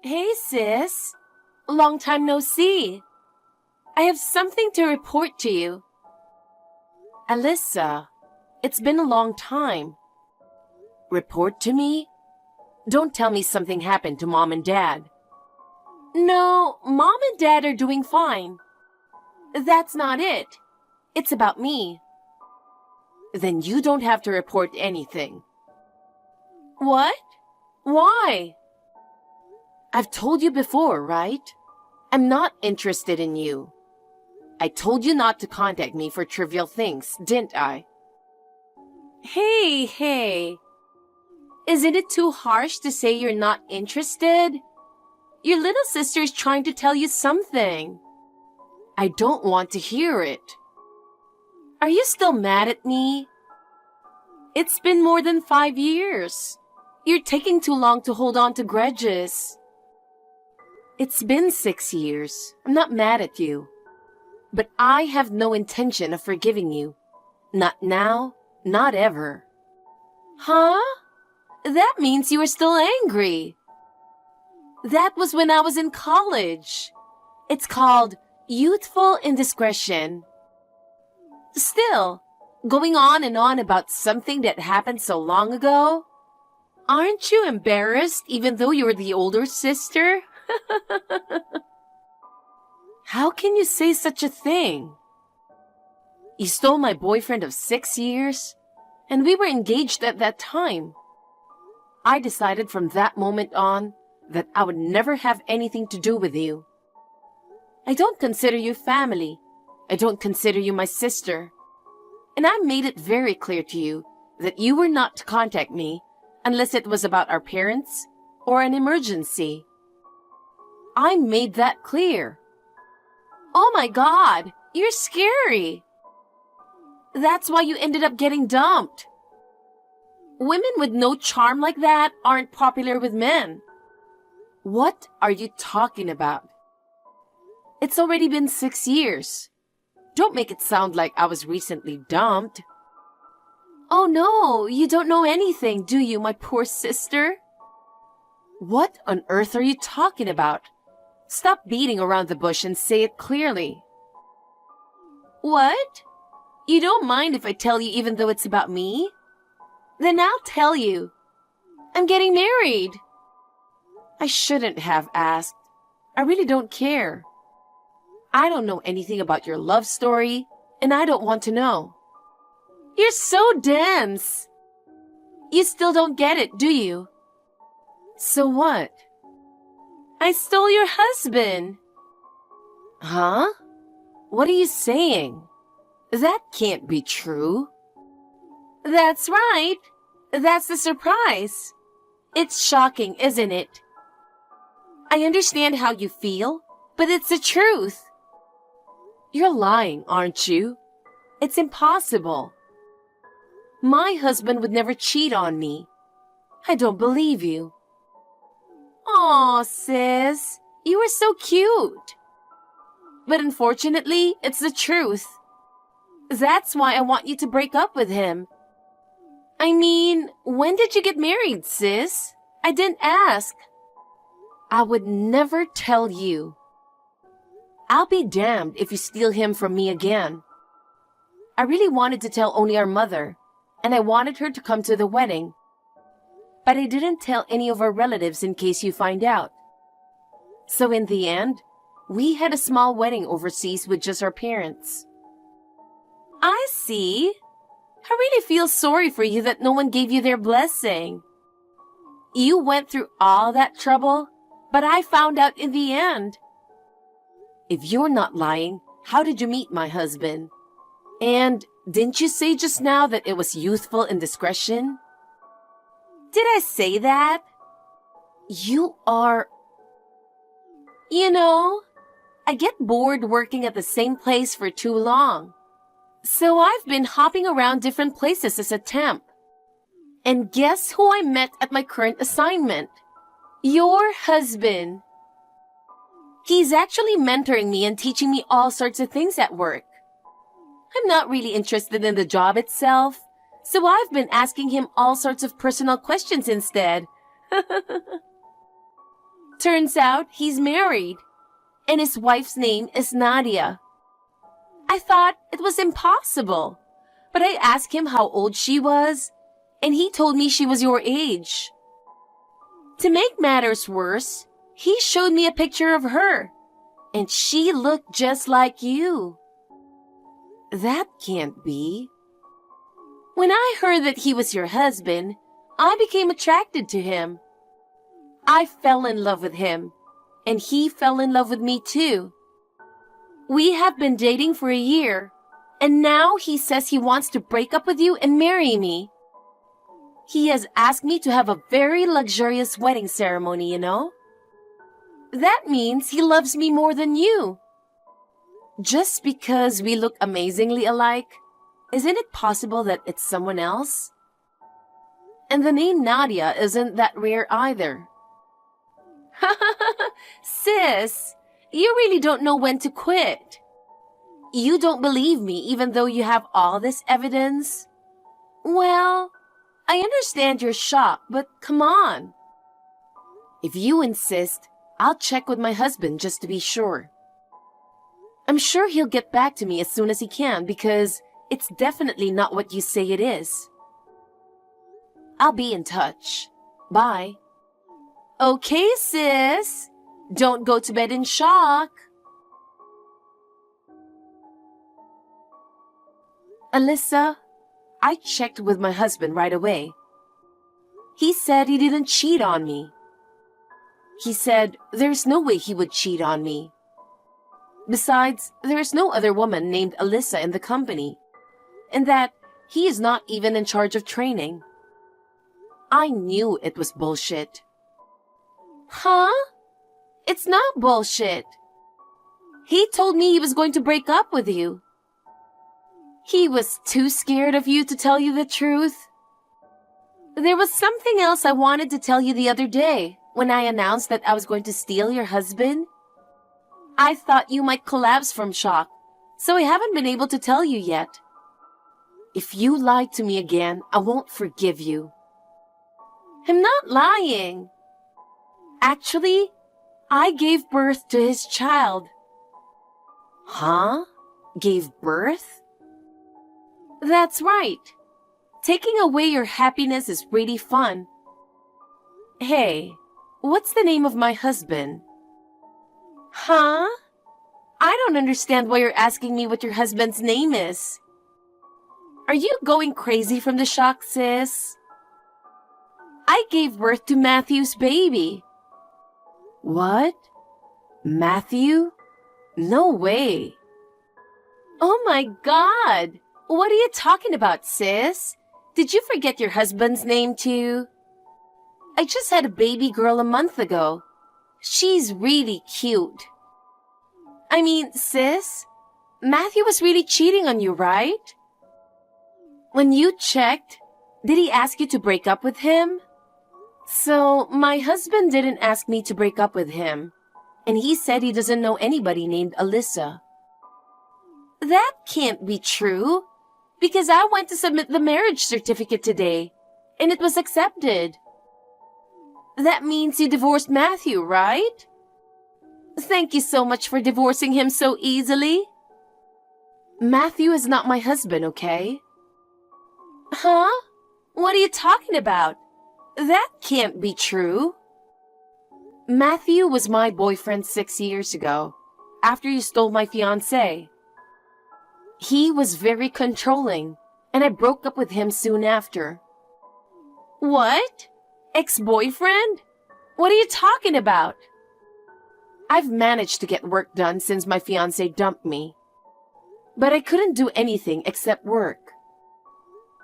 Hey, sis. Long time no see. I have something to report to you. Alyssa, it's been a long time. Report to me? Don't tell me something happened to Mom and Dad. No, Mom and Dad are doing fine. That's not it. It's about me. Then you don't have to report anything. What? Why? I've told you before, right? I'm not interested in you. I told you not to contact me for trivial things, didn't I? Hey. Isn't it too harsh to say you're not interested? Your little sister is trying to tell you something. I don't want to hear it. Are you still mad at me? It's been more than 5 years. You're taking too long to hold on to grudges. It's been 6 years. I'm not mad at you. But I have no intention of forgiving you. Not now, not ever. Huh? That means you are still angry. That was when I was in college. It's called youthful indiscretion. Still, going on and on about something that happened so long ago? Aren't you embarrassed even though you're the older sister? How can you say such a thing? You stole my boyfriend of 6 years, and we were engaged at that time. I decided from that moment on that I would never have anything to do with you. I don't consider you family. I don't consider you my sister. And I made it very clear to you that you were not to contact me unless it was about our parents or an emergency. I made that clear. Oh my God, you're scary. That's why you ended up getting dumped. Women with no charm like that aren't popular with men. What are you talking about? It's already been 6 years. Don't make it sound like I was recently dumped. Oh no, you don't know anything, do you, my poor sister? What on earth are you talking about? Stop beating around the bush and say it clearly. What? You don't mind if I tell you even though it's about me? Then I'll tell you. I'm getting married. I shouldn't have asked. I really don't care. I don't know anything about your love story, and I don't want to know. You're so dense. You still don't get it, do you? So what? I stole your husband. Huh? What are you saying? That can't be true. That's right. That's the surprise. It's shocking, isn't it? I understand how you feel, but it's the truth. You're lying, aren't you? It's impossible. My husband would never cheat on me. I don't believe you. Aw, sis, you are so cute. But unfortunately, it's the truth. That's why I want you to break up with him. I mean, when did you get married, sis? I didn't ask. I would never tell you. I'll be damned if you steal him from me again. I really wanted to tell only our mother, and I wanted her to come to the wedding. But I didn't tell any of our relatives in case you find out. So in the end, we had a small wedding overseas with just our parents. I see. I really feel sorry for you that no one gave you their blessing. You went through all that trouble, but I found out in the end. If you're not lying, how did you meet my husband? And didn't you say just now that it was youthful indiscretion? Did I say that? You are... You know, I get bored working at the same place for too long. So I've been hopping around different places as a temp. And guess who I met at my current assignment? Your husband. He's actually mentoring me and teaching me all sorts of things at work. I'm not really interested in the job itself, so I've been asking him all sorts of personal questions instead. Turns out he's married, and his wife's name is Nadia. I thought it was impossible, but I asked him how old she was, and he told me she was your age. To make matters worse, he showed me a picture of her, and she looked just like you. That can't be. When I heard that he was your husband, I became attracted to him. I fell in love with him, and he fell in love with me too. We have been dating for a year, and now he says he wants to break up with you and marry me. He has asked me to have a very luxurious wedding ceremony, you know? That means he loves me more than you. Just because we look amazingly alike, isn't it possible that it's someone else? And the name Nadia isn't that rare either. Sis, you really don't know when to quit. You don't believe me even though you have all this evidence? Well, I understand you're shocked, but come on. If you insist, I'll check with my husband just to be sure. I'm sure he'll get back to me as soon as he can because it's definitely not what you say it is. I'll be in touch. Bye. Okay, sis. Don't go to bed in shock. Alyssa, I checked with my husband right away. He said he didn't cheat on me. He said there's no way he would cheat on me. Besides, there's no other woman named Alyssa in the company, and that he is not even in charge of training. I knew it was bullshit. Huh? It's not bullshit. He told me he was going to break up with you. He was too scared of you to tell you the truth. There was something else I wanted to tell you the other day when I announced that I was going to steal your husband. I thought you might collapse from shock, so I haven't been able to tell you yet. If you lie to me again, I won't forgive you. I'm not lying. Actually, I gave birth to his child. Huh? Gave birth? That's right. Taking away your happiness is really fun. Hey, what's the name of my husband? Huh? I don't understand why you're asking me what your husband's name is. Are you going crazy from the shock, sis? I gave birth to Matthew's baby. What? Matthew? No way. Oh my God! What are you talking about, sis? Did you forget your husband's name too? I just had a baby girl a month ago. She's really cute. I mean, sis, Matthew was really cheating on you, right? When you checked, did he ask you to break up with him? So, my husband didn't ask me to break up with him, and he said he doesn't know anybody named Alyssa. That can't be true, because I went to submit the marriage certificate today, and it was accepted. That means you divorced Matthew, right? Thank you so much for divorcing him so easily. Matthew is not my husband, okay? Huh? What are you talking about? That can't be true. Matthew was my boyfriend 6 years ago, after you stole my fiancé. He was very controlling, and I broke up with him soon after. What? Ex-boyfriend? What are you talking about? I've managed to get work done since my fiancé dumped me. But I couldn't do anything except work.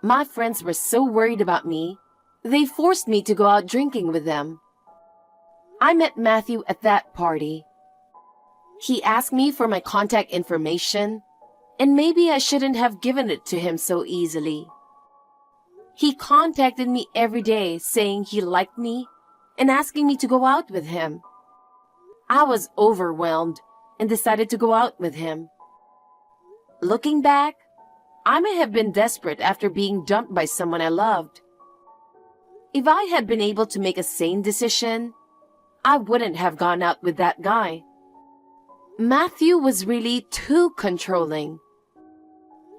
My friends were so worried about me, they forced me to go out drinking with them. I met Matthew at that party. He asked me for my contact information, and maybe I shouldn't have given it to him so easily. He contacted me every day saying he liked me and asking me to go out with him. I was overwhelmed and decided to go out with him. Looking back, I may have been desperate after being dumped by someone I loved. If I had been able to make a sane decision, I wouldn't have gone out with that guy. Matthew was really too controlling.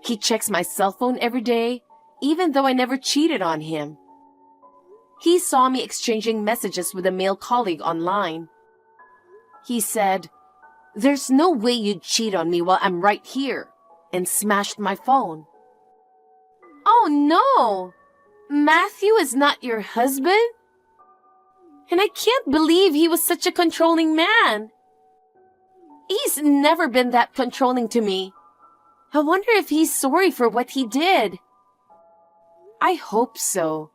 He checks my cell phone every day, even though I never cheated on him. He saw me exchanging messages with a male colleague online. He said, "There's no way you'd cheat on me while I'm right here," and smashed my phone. Oh no! Matthew is not your husband? And I can't believe he was such a controlling man. He's never been that controlling to me. I wonder if he's sorry for what he did. I hope so.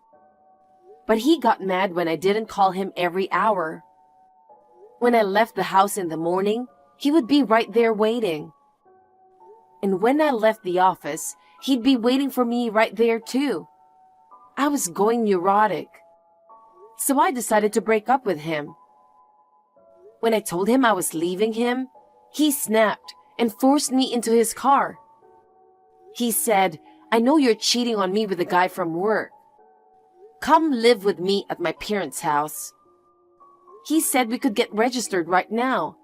But he got mad when I didn't call him every hour. When I left the house in the morning, he would be right there waiting. And when I left the office, he'd be waiting for me right there too. I was going neurotic. So I decided to break up with him. When I told him I was leaving him, he snapped and forced me into his car. He said, "I know you're cheating on me with a guy from work. Come live with me at my parents' house." He said we could get registered right now,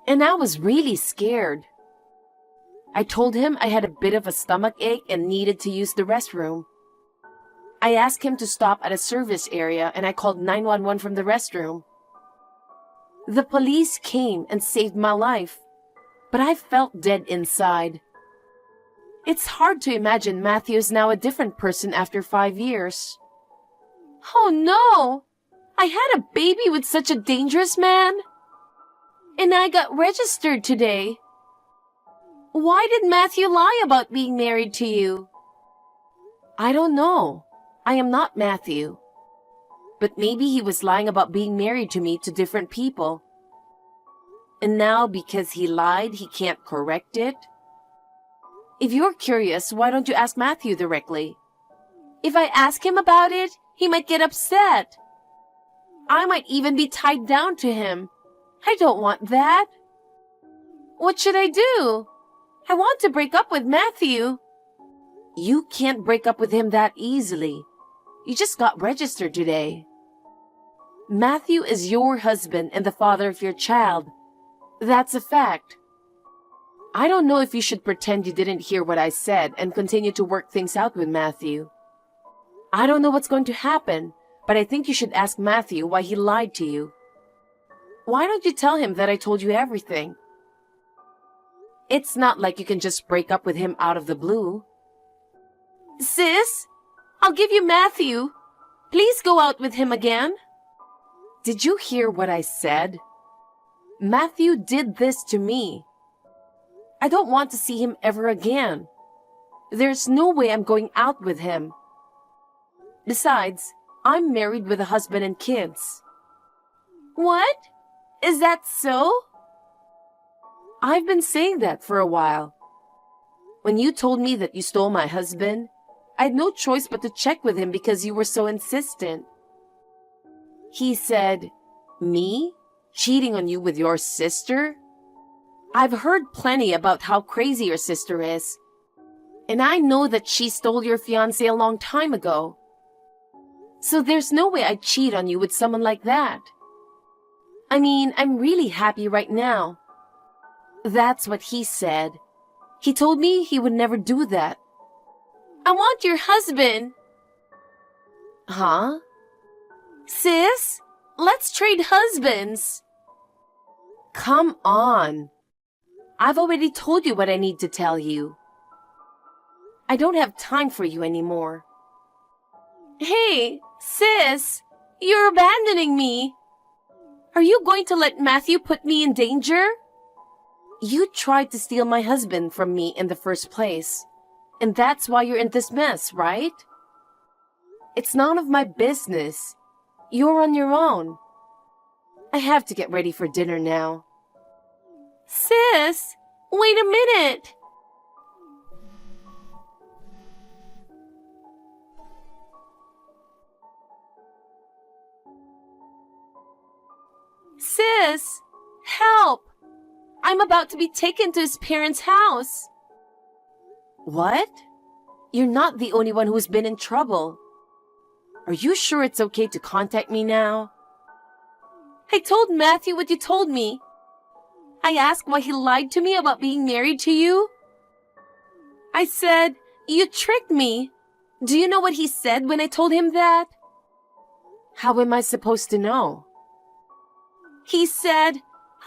and I was really scared. I told him I had a bit of a stomach ache and needed to use the restroom. I asked him to stop at a service area and I called 911 from the restroom. The police came and saved my life, but I felt dead inside. It's hard to imagine Matthew is now a different person after 5 years. Oh no! I had a baby with such a dangerous man. And I got registered today. Why did Matthew lie about being married to you? I don't know. I am not Matthew. But maybe he was lying about being married to me to different people. And now because he lied, he can't correct it? If you're curious, why don't you ask Matthew directly? If I ask him about it, he might get upset. I might even be tied down to him. I don't want that. What should I do? I want to break up with Matthew. You can't break up with him that easily. You just got registered today. Matthew is your husband and the father of your child. That's a fact. I don't know if you should pretend you didn't hear what I said and continue to work things out with Matthew. I don't know what's going to happen, but I think you should ask Matthew why he lied to you. Why don't you tell him that I told you everything? It's not like you can just break up with him out of the blue. Sis, I'll give you Matthew. Please go out with him again. Did you hear what I said? Matthew did this to me. I don't want to see him ever again. There's no way I'm going out with him. Besides, I'm married with a husband and kids. What? Is that so? I've been saying that for a while. When you told me that you stole my husband, I had no choice but to check with him because you were so insistent. He said, "Me? Cheating on you with your sister?" I've heard plenty about how crazy your sister is. And I know that she stole your fiancé a long time ago. So there's no way I'd cheat on you with someone like that. I mean, I'm really happy right now. That's what he said. He told me he would never do that. I want your husband. Huh? Sis, let's trade husbands. Come on. I've already told you what I need to tell you. I don't have time for you anymore. Hey, sis, you're abandoning me. Are you going to let Matthew put me in danger? You tried to steal my husband from me in the first place, and that's why you're in this mess, right? It's none of my business. You're on your own. I have to get ready for dinner now. Sis, wait a minute. Sis, help! I'm about to be taken to his parents' house. What? You're not the only one who's been in trouble. Are you sure it's okay to contact me now? I told Matthew what you told me. I asked why he lied to me about being married to you. I said, you tricked me. Do you know what he said when I told him that? How am I supposed to know? He said,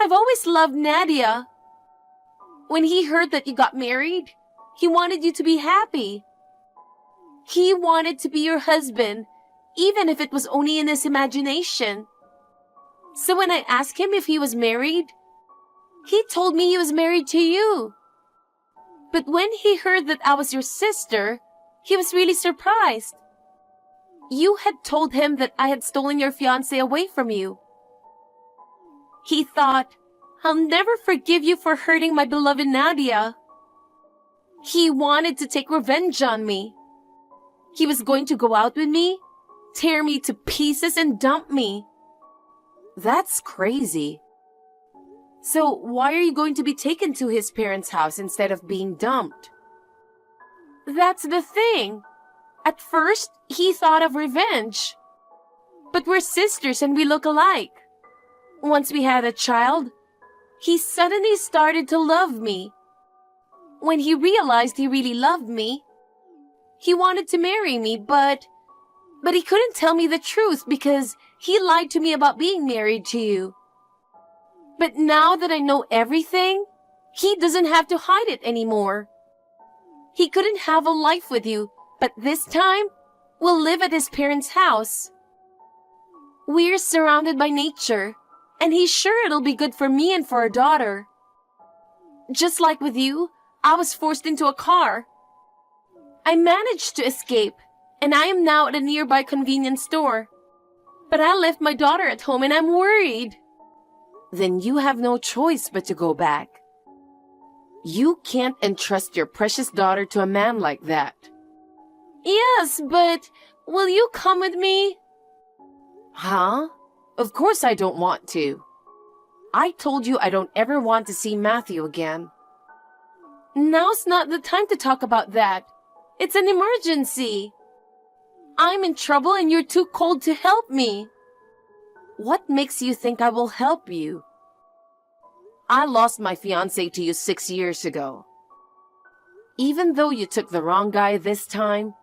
I've always loved Nadia. When he heard that you got married, he wanted you to be happy. He wanted to be your husband, even if it was only in his imagination. So when I asked him if he was married, he told me he was married to you. But when he heard that I was your sister, he was really surprised. You had told him that I had stolen your fiancé away from you. He thought, I'll never forgive you for hurting my beloved Nadia. He wanted to take revenge on me. He was going to go out with me, tear me to pieces, and dump me. That's crazy. So why are you going to be taken to his parents' house instead of being dumped? That's the thing. At first, he thought of revenge. But we're sisters and we look alike. Once we had a child, he suddenly started to love me. When he realized he really loved me, he wanted to marry me, but he couldn't tell me the truth because he lied to me about being married to you. But now that I know everything, he doesn't have to hide it anymore. He couldn't have a life with you, but this time, we'll live at his parents' house. We're surrounded by nature, and he's sure it'll be good for me and for our daughter. Just like with you, I was forced into a car. I managed to escape, and I am now at a nearby convenience store. But I left my daughter at home and I'm worried. Then you have no choice but to go back. You can't entrust your precious daughter to a man like that. Yes, but will you come with me? Huh? Of course I don't want to. I told you I don't ever want to see Matthew again. Now's not the time to talk about that. It's an emergency. I'm in trouble and you're too cold to help me. What makes you think I will help you? I lost my fiancé to you 6 years ago. Even though you took the wrong guy this time,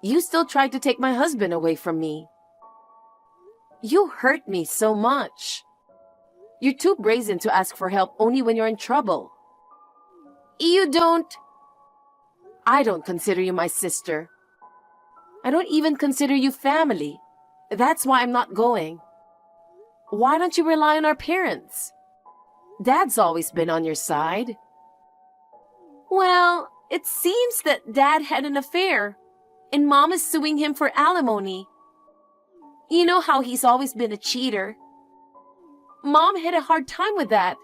you still tried to take my husband away from me. You hurt me so much. You're too brazen to ask for help only when you're in trouble. You don't... I don't consider you my sister. I don't even consider you family. That's why I'm not going. Why don't you rely on our parents? Dad's always been on your side. Well, it seems that Dad had an affair, and Mom is suing him for alimony. You know how he's always been a cheater. Mom had a hard time with that.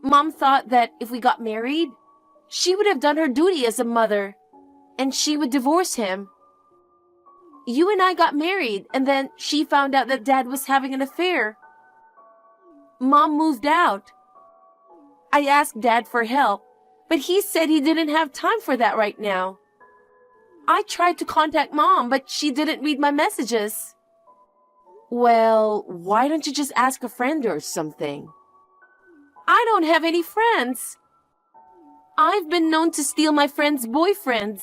Mom thought that if we got married, she would have done her duty as a mother, and she would divorce him. You and I got married, and then she found out that Dad was having an affair. Mom moved out. I asked Dad for help, but he said he didn't have time for that right now. I tried to contact Mom, but she didn't read my messages. Well, why don't you just ask a friend or something? I don't have any friends. I've been known to steal my friends' boyfriends.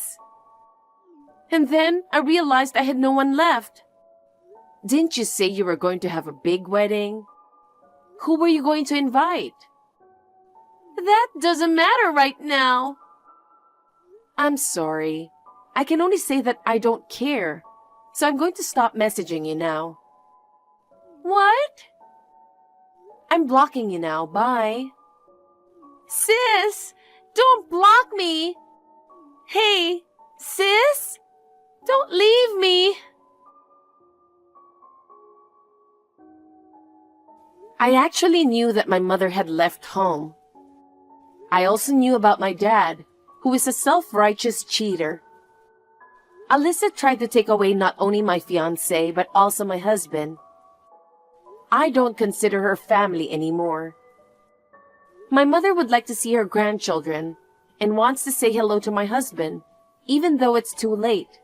And then I realized I had no one left. Didn't you say you were going to have a big wedding? Who were you going to invite? That doesn't matter right now. I'm sorry. I can only say that I don't care. So I'm going to stop messaging you now. What? I'm blocking you now. Bye. Sis, don't block me. Hey, sis, don't leave me. I actually knew that my mother had left home. I also knew about my dad, who is a self-righteous cheater. Alyssa tried to take away not only my fiancé, but also my husband. I don't consider her family anymore. My mother would like to see her grandchildren and wants to say hello to my husband, even though it's too late.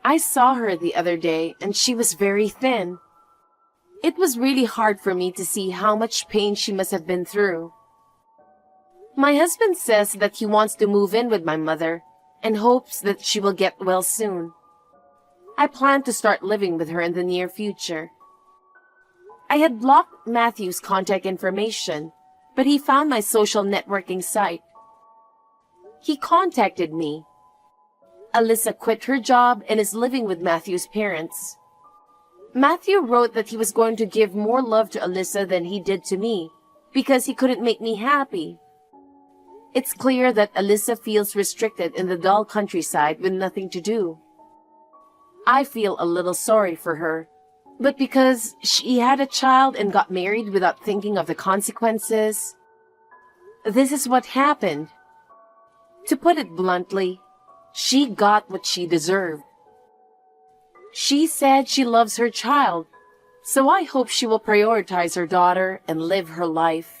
I saw her the other day and she was very thin. It was really hard for me to see how much pain she must have been through. My husband says that he wants to move in with my mother and hopes that she will get well soon. I plan to start living with her in the near future. I had blocked Matthew's contact information, but he found my social networking site. He contacted me. Alyssa quit her job and is living with Matthew's parents. Matthew wrote that he was going to give more love to Alyssa than he did to me because he couldn't make me happy. It's clear that Alyssa feels restricted in the dull countryside with nothing to do. I feel a little sorry for her, but because she had a child and got married without thinking of the consequences, this is what happened. To put it bluntly, she got what she deserved. She said she loves her child, so I hope she will prioritize her daughter and live her life.